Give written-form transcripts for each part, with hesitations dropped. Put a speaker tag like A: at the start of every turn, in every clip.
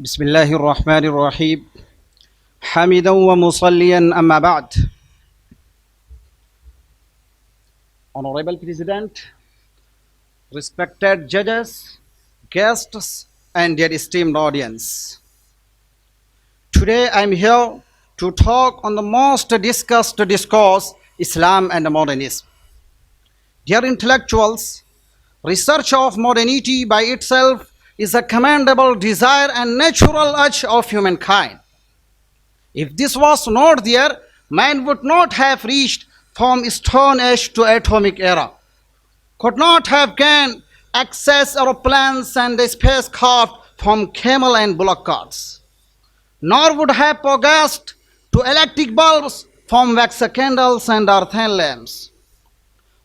A: بسم الله الرحمن الرحيم حمدا ومصليا أما بعد. Honorable President, respected judges, guests, and dear esteemed audience. Today I am here to talk on the most discussed discourse, Islam and modernism. Dear intellectuals, research of modernity by itself is a commendable desire and natural urge of humankind. If this was not there, man would not have reached from Stone Age to atomic era, could not have gained access aeroplanes and spacecraft from camel and bullock carts, nor would have progressed to electric bulbs from wax candles and earthen lamps.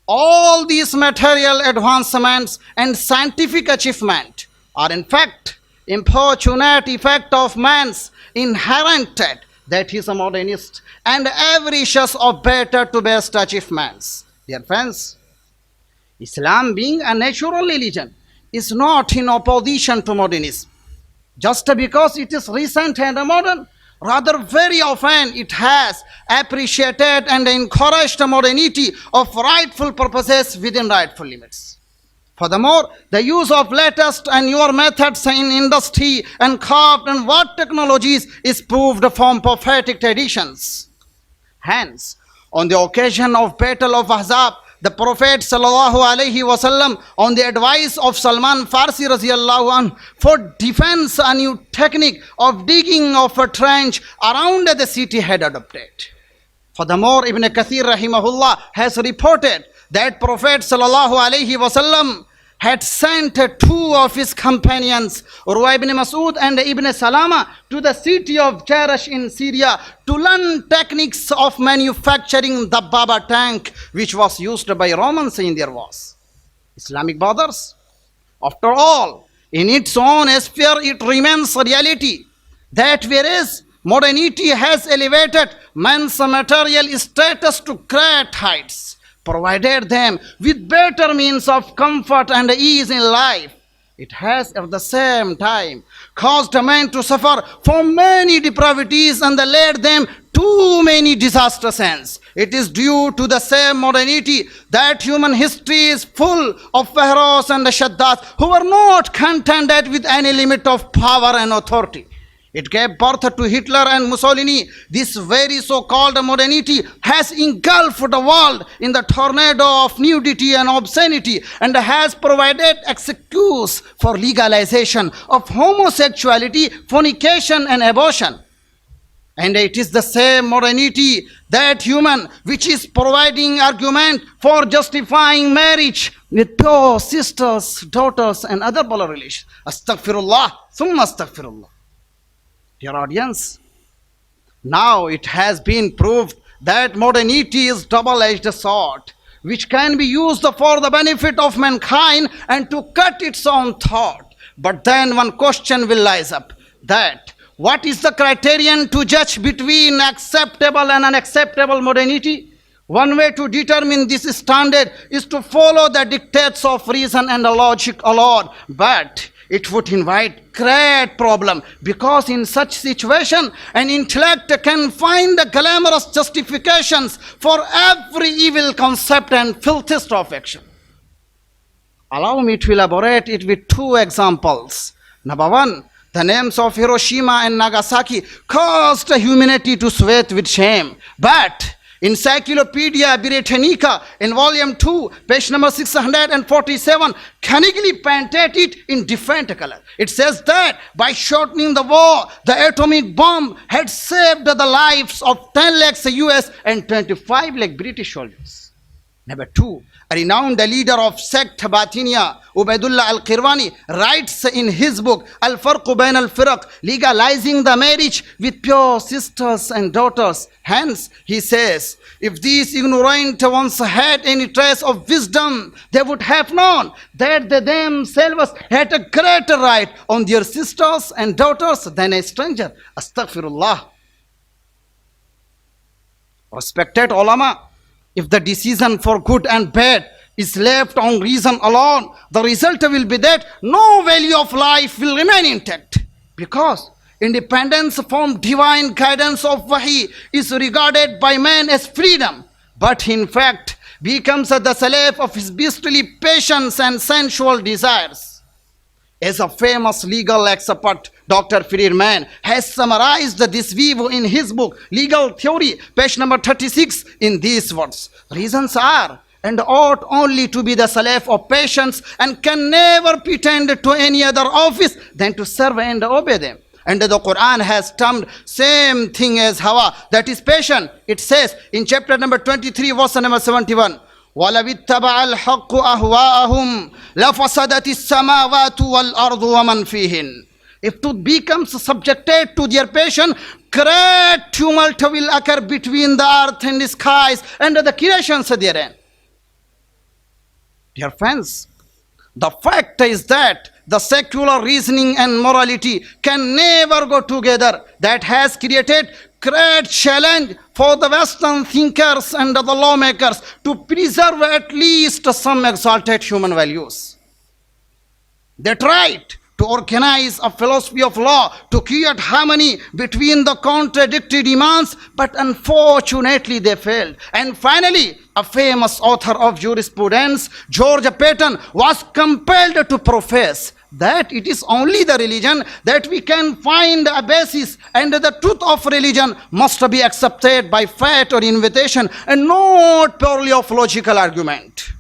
A: All these material advancements and scientific achievement are in fact importunate effect of man's inherent, that he is a modernist and avaricious of better to best achievements. Dear friends, Islam being a natural religion is not in opposition to modernism just because it is recent and modern. Rather, very often it has appreciated and encouraged modernity of rightful purposes within rightful limits. Furthermore, the use of latest and newer methods in industry and craft and work technologies is proved from prophetic traditions. Hence, on the occasion of Battle of Ahzab, the Prophet ﷺ, on the advice of Salman Farsi radiallahu anh, for defense a new technique of digging of a trench around the city had adopted. Furthermore, Ibn Kathir rahimahullah has reported that Prophet ﷺ had sent two of his companions, Urwa ibn Mas'ud and Ibn Salama, to the city of Jarash in Syria to learn techniques of manufacturing the Baba tank, which was used by Romans in their wars. Islamic brothers, after all, in its own sphere it remains a reality that whereas modernity has elevated man's material status to great heights, provided them with better means of comfort and ease in life, it has at the same time caused men to suffer from many depravities and led them too many disastrous ends. It is due to the same modernity that human history is full of pharaohs and shaddas who were not contented with any limit of power and authority. It gave birth to Hitler and Mussolini. This very so-called modernity has engulfed the world in the tornado of nudity and obscenity and has provided excuse for legalization of homosexuality, fornication and abortion. And it is the same modernity that which is providing argument for justifying marriage with pure sisters, daughters and other blood relations. Astaghfirullah, summa astaghfirullah. Dear audience, now it has been proved that modernity is double-edged sword, which can be used for the benefit of mankind and to cut its own throat. But then one question will rise up, that what is the criterion to judge between acceptable and unacceptable modernity? One way to determine this standard is to follow the dictates of reason and logic alone, but it would invite great problem because in such situation an intellect can find the glamorous justifications for every evil concept and filthiest of action. Allow me to elaborate it with two examples. Number one, the names of Hiroshima and Nagasaki caused humanity to sweat with shame, but Encyclopedia Britannica in volume 2, page number 647, cunningly painted it in different color. It says that by shortening the war, the atomic bomb had saved the lives of 10 lakhs US and 25 lakh British soldiers. Number two, a renowned leader of sect Batinia, Ubaidullah al-Qirwani, writes in his book Al-Farqu Bain al-Firaq, legalizing the marriage with pure sisters and daughters. Hence, he says, if these ignorant ones had any trace of wisdom, they would have known that they themselves had a greater right on their sisters and daughters than a stranger. Astaghfirullah. Respected ulama, if the decision for good and bad is left on reason alone, the result will be that no value of life will remain intact. Because independence from divine guidance of Wahi is regarded by man as freedom, but in fact becomes the slave of his beastly passions and sensual desires. As a famous legal expert, Dr. Friedman has summarized this view in his book Legal Theory, page number 36, in these words: reasons are and ought only to be the slave of passions and can never pretend to any other office than to serve and obey them. And the Quran has termed same thing as hawa, that is passion. It says in chapter number 23, verse number 71, وَلَوِ اتَّبَعَ الْحَقُّ أَهْوَاءَهُمْ لَفَسَدَتِ السَّمَاوَاتُ وَالْأَرْضُ وَمَنْ فِيهِنْ. If truth becomes subjected to their passion, great tumult will occur between the earth and the skies and the creations therein. Dear friends, the fact is that the secular reasoning and morality can never go together. That has created great challenge for the Western thinkers and the lawmakers to preserve at least some exalted human values. They tried to organize a philosophy of law to create harmony between the contradictory demands, but unfortunately they failed. And finally, a famous author of jurisprudence, George Patton, was compelled to profess that it is only the religion that we can find a basis, and the truth of religion must be accepted by faith or invitation and not purely of logical argument.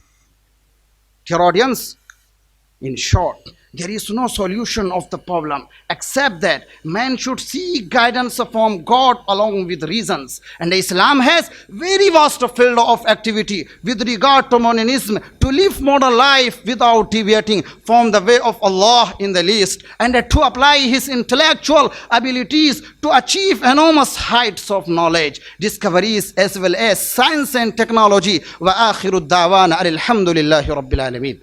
A: Dear audience, in short, there is no solution of the problem except that man should seek guidance from God along with reasons. And Islam has very vast field of activity with regard to modernism to live modern life without deviating from the way of Allah in the least, and to apply his intellectual abilities to achieve enormous heights of knowledge, discoveries as well as science and technology. Wa akhiru da'wana alhamdulillahi rabbil alameen.